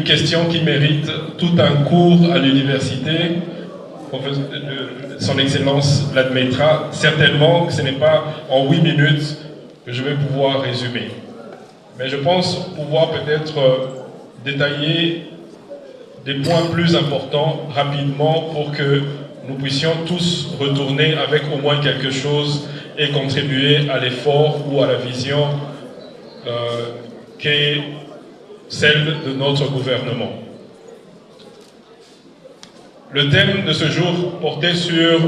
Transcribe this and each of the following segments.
une question qui mérite tout un cours à l'université. Son Excellence l'admettra. Certainement que ce n'est pas en 8 minutes que je vais pouvoir résumer. Mais je pense pouvoir peut-être détailler des points plus importants rapidement pour que nous puissions tous retourner avec au moins quelque chose et contribuer à l'effort ou à la vision qu'est celle de notre gouvernement. Le thème de ce jour portait sur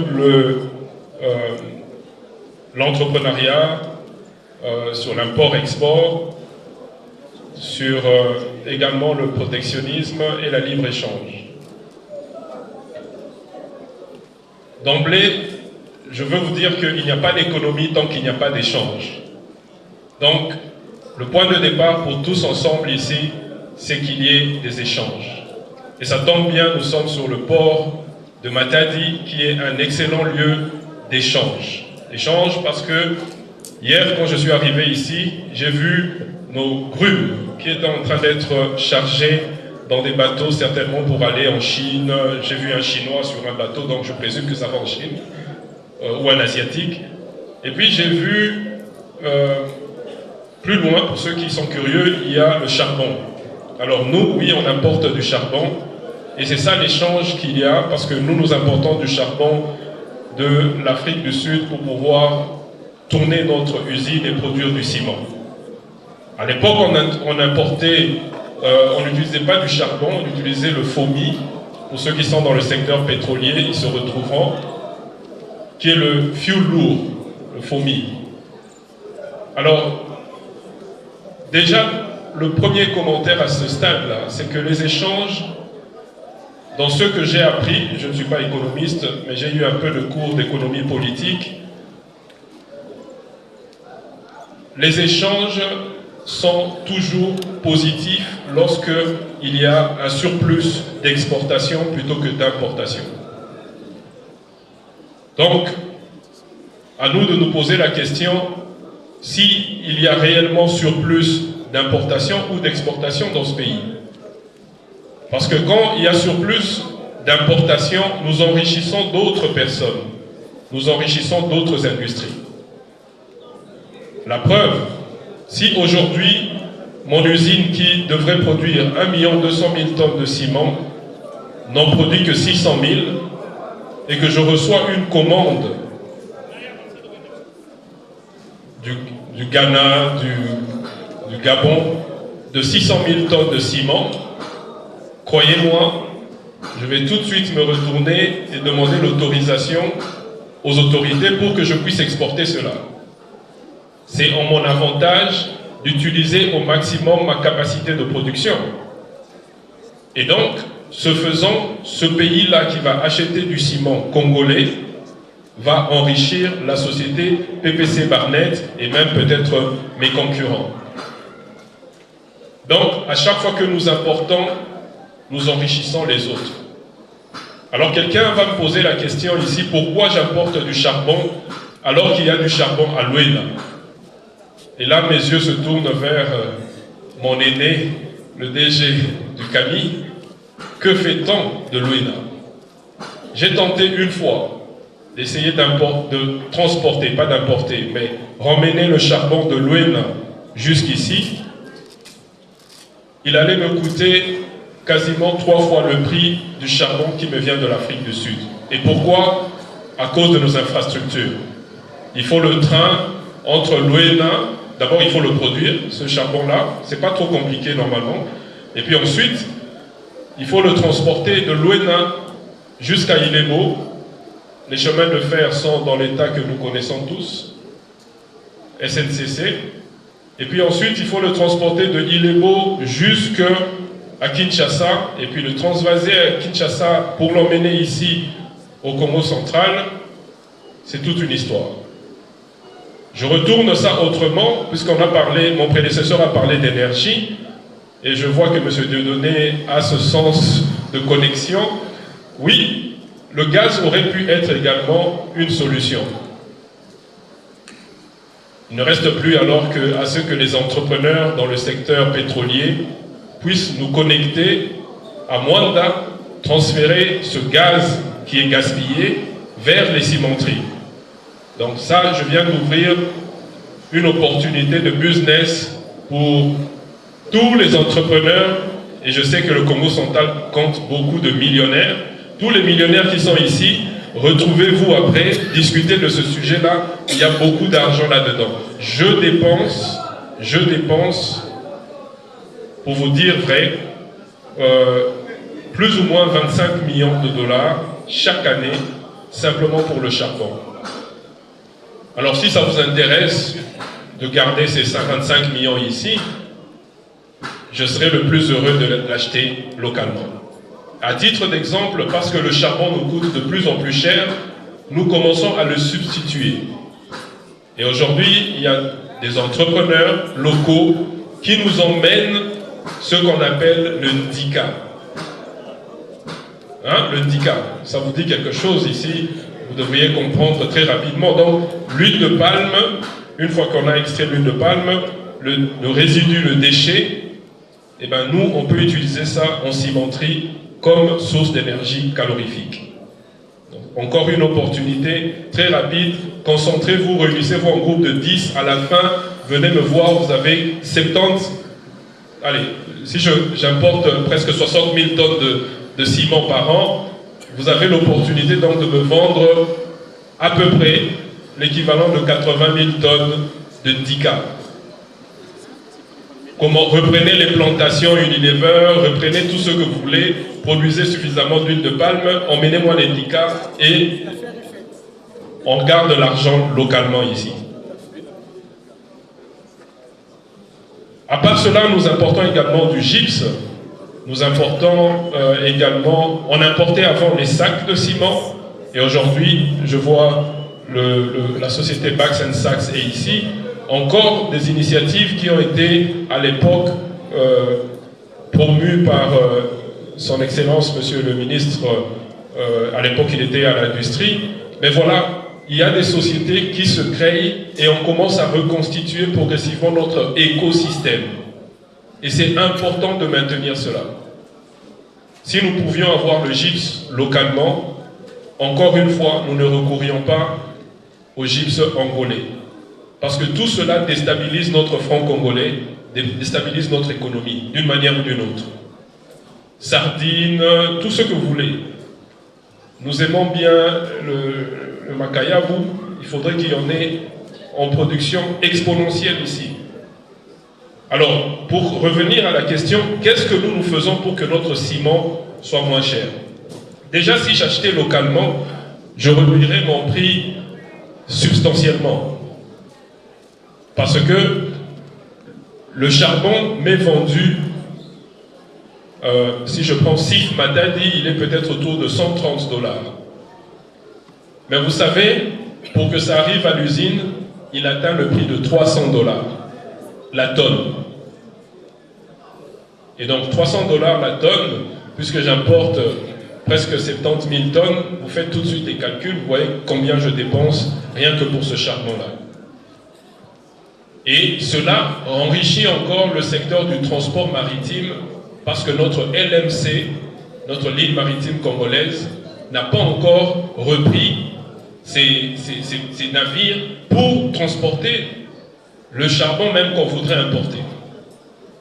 l'entrepreneuriat, sur l'import-export, sur également le protectionnisme et la libre-échange. D'emblée, je veux vous dire qu'il n'y a pas d'économie tant qu'il n'y a pas d'échange. Donc, le point de départ pour tous ensemble ici, c'est qu'il y ait des échanges. Et ça tombe bien, nous sommes sur le port de Matadi, qui est un excellent lieu d'échange. Échange parce que hier, quand je suis arrivé ici, j'ai vu nos grumes qui étaient en train d'être chargées dans des bateaux, certainement pour aller en Chine. J'ai vu un Chinois sur un bateau, donc je présume que ça va en Chine, ou un Asiatique. Et puis j'ai vu, plus loin, pour ceux qui sont curieux, il y a le charbon. Alors nous, oui, on importe du charbon, et c'est ça l'échange qu'il y a, parce que nous importons du charbon de l'Afrique du Sud pour pouvoir tourner notre usine et produire du ciment. À l'époque, on importait, on n'utilisait pas du charbon, on utilisait le foamy. Pour ceux qui sont dans le secteur pétrolier, ils se retrouveront, qui est le fuel lourd, le foamy. Alors, déjà, le premier commentaire à ce stade-là, c'est que les échanges, dans ce que j'ai appris, je ne suis pas économiste, mais j'ai eu un peu de cours d'économie politique, les échanges sont toujours positifs lorsqu'il y a un surplus d'exportation plutôt que d'importation. Donc, à nous de nous poser la question s'il y a réellement surplus d'importation ou d'exportation dans ce pays. Parce que quand il y a surplus d'importation, nous enrichissons d'autres personnes, nous enrichissons d'autres industries. La preuve, si aujourd'hui, mon usine qui devrait produire 1 200 000 tonnes de ciment n'en produit que 600 000 et que je reçois une commande du Ghana, du Gabon, de 600 000 tonnes de ciment, croyez-moi, je vais tout de suite me retourner et demander l'autorisation aux autorités pour que je puisse exporter cela. C'est en mon avantage d'utiliser au maximum ma capacité de production. Et donc, ce faisant, ce pays-là qui va acheter du ciment congolais va enrichir la société PPC Barnett et même peut-être mes concurrents. Donc, à chaque fois que nous importons, nous enrichissons les autres. Alors, quelqu'un va me poser la question ici, pourquoi j'importe du charbon alors qu'il y a du charbon à Luena? Et là, mes yeux se tournent vers mon aîné, le DG du CAMI. Que fait-on de Luena? J'ai tenté une fois d'essayer de transporter, pas d'importer, mais ramener le charbon de Luena jusqu'ici. Il allait me coûter quasiment 3 fois le prix du charbon qui me vient de l'Afrique du Sud. Et pourquoi? À cause de nos infrastructures. Il faut le train entre Luena. D'abord, il faut le produire, ce charbon-là. C'est pas trop compliqué normalement. Et puis ensuite, il faut le transporter de Luena jusqu'à Ilebo. Les chemins de fer sont dans l'état que nous connaissons tous, SNCC. Et puis ensuite, il faut le transporter de Ilebo jusqu'à Kinshasa. Et puis le transvaser à Kinshasa pour l'emmener ici au Congo central. C'est toute une histoire. Je retourne ça autrement, puisqu'on a parlé, mon prédécesseur a parlé d'énergie, et je vois que M. Dieudonné a ce sens de connexion. Oui, le gaz aurait pu être également une solution. Il ne reste plus alors qu'à ce que les entrepreneurs dans le secteur pétrolier puisse nous connecter à Mwanda, transférer ce gaz qui est gaspillé vers les cimenteries. Donc ça, je viens d'ouvrir une opportunité de business pour tous les entrepreneurs, et je sais que le Congo central compte beaucoup de millionnaires. Tous les millionnaires qui sont ici, retrouvez-vous après, discutez de ce sujet-là, il y a beaucoup d'argent là-dedans. Je dépense, pour vous dire vrai, plus ou moins 25 millions de dollars chaque année, simplement pour le charbon. Alors si ça vous intéresse de garder ces 55 millions ici, je serai le plus heureux de l'acheter localement. À titre d'exemple, parce que le charbon nous coûte de plus en plus cher, nous commençons à le substituer. Et aujourd'hui, il y a des entrepreneurs locaux qui nous emmènent ce qu'on appelle le Ndika. Hein, le Ndika, ça vous dit quelque chose ici, vous devriez comprendre très rapidement. Donc, l'huile de palme, une fois qu'on a extrait l'huile de palme, le résidu, le déchet, eh ben nous, on peut utiliser ça en cimenterie comme source d'énergie calorifique. Donc, encore une opportunité très rapide. Concentrez-vous, réunissez-vous en groupe de 10. À la fin, venez me voir, vous avez 70. Allez, si j'importe presque 60 000 tonnes de ciment par an, vous avez l'opportunité donc de me vendre à peu près l'équivalent de 80 000 tonnes de Ndika. Reprenez les plantations Unilever, reprenez tout ce que vous voulez, produisez suffisamment d'huile de palme, emmenez-moi les Ndika et on garde l'argent localement ici. À part cela, nous importons également du gypse. Nous importons également, on importait avant les sacs de ciment et aujourd'hui, je vois la société Bax & Sachs est ici. Encore des initiatives qui ont été à l'époque promues par son Excellence, Monsieur le Ministre, à l'époque il était à l'industrie. Mais voilà, il y a des sociétés qui se créent et on commence à reconstituer progressivement notre écosystème. Et c'est important de maintenir cela. Si nous pouvions avoir le gypse localement, encore une fois, nous ne recourrions pas au gypse angolais. Parce que tout cela déstabilise notre franc congolais, déstabilise notre économie, d'une manière ou d'une autre. Sardines, tout ce que vous voulez. Nous aimons bien le Makayabu, il faudrait qu'il y en ait en production exponentielle ici. Alors, pour revenir à la question, qu'est-ce que nous faisons pour que notre ciment soit moins cher? Déjà, si j'achetais localement, je réduirais mon prix substantiellement. Parce que le charbon m'est vendu, si je prends Sif Matadi, il est peut-être autour de 130 $. Mais vous savez, pour que ça arrive à l'usine, il atteint le prix de 300 $ la tonne. Et donc 300 $ la tonne, puisque j'importe presque 70 000 tonnes, vous faites tout de suite les calculs, vous voyez combien je dépense rien que pour ce charbon-là. Et cela enrichit encore le secteur du transport maritime parce que notre LMC, notre ligne maritime congolaise, n'a pas encore repris ces navires pour transporter le charbon même qu'on voudrait importer.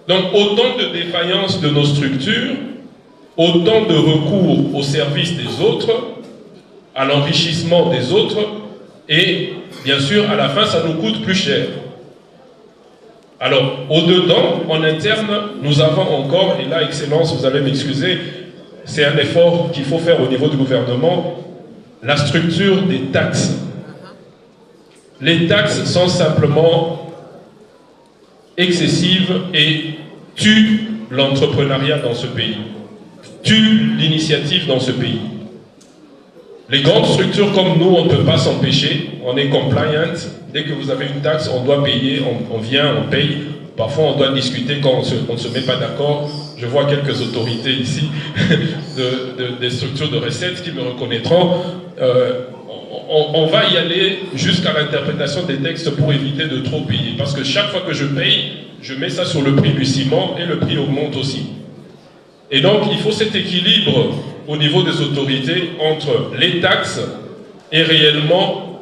Donc autant de défaillances de nos structures, autant de recours au service des autres, à l'enrichissement des autres, et bien sûr à la fin ça nous coûte plus cher. Alors, au-dedans, en interne, nous avons encore, et là, Excellence, vous allez m'excuser, c'est un effort qu'il faut faire au niveau du gouvernement, la structure des taxes. Les taxes sont simplement excessives et tuent l'entrepreneuriat dans ce pays, tuent l'initiative dans ce pays. Les grandes structures comme nous, on ne peut pas s'empêcher, on est compliant. Dès que vous avez une taxe, on doit payer, on vient, on paye. Parfois, on doit discuter quand on ne se met pas d'accord. Je vois quelques autorités ici, des structures de recettes qui me reconnaîtront. On va y aller jusqu'à l'interprétation des textes pour éviter de trop payer. Parce que chaque fois que je paye, je mets ça sur le prix du ciment et le prix augmente aussi. Et donc, il faut cet équilibre au niveau des autorités entre les taxes et réellement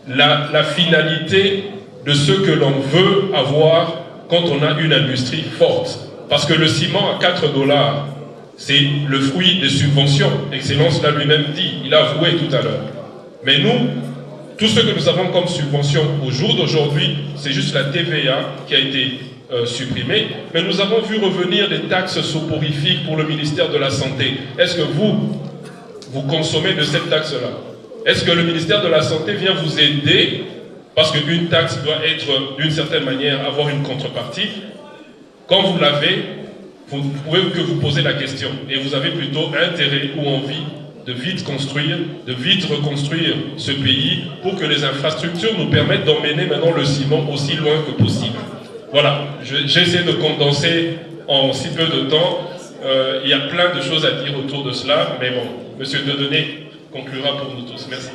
la finalité de ce que l'on veut avoir quand on a une industrie forte. Parce que le ciment à 4 $, c'est le fruit des subventions. Excellence l'a lui-même dit, il a avoué tout à l'heure. Mais nous, tout ce que nous avons comme subvention au jour d'aujourd'hui, c'est juste la TVA qui a été supprimée. Mais nous avons vu revenir des taxes soporifiques pour le ministère de la Santé. Est-ce que vous consommez de cette taxe-là? Est-ce que le ministère de la Santé vient vous aider? Parce qu'une taxe doit être, d'une certaine manière, avoir une contrepartie. Quand vous l'avez, vous ne pouvez que vous poser la question. Et vous avez plutôt intérêt ou envie de vite construire, de vite reconstruire ce pays pour que les infrastructures nous permettent d'emmener maintenant le ciment aussi loin que possible. Voilà, j'essaie de condenser en si peu de temps. Il y a plein de choses à dire autour de cela, mais bon, M. Dieudonné conclura pour nous tous. Merci.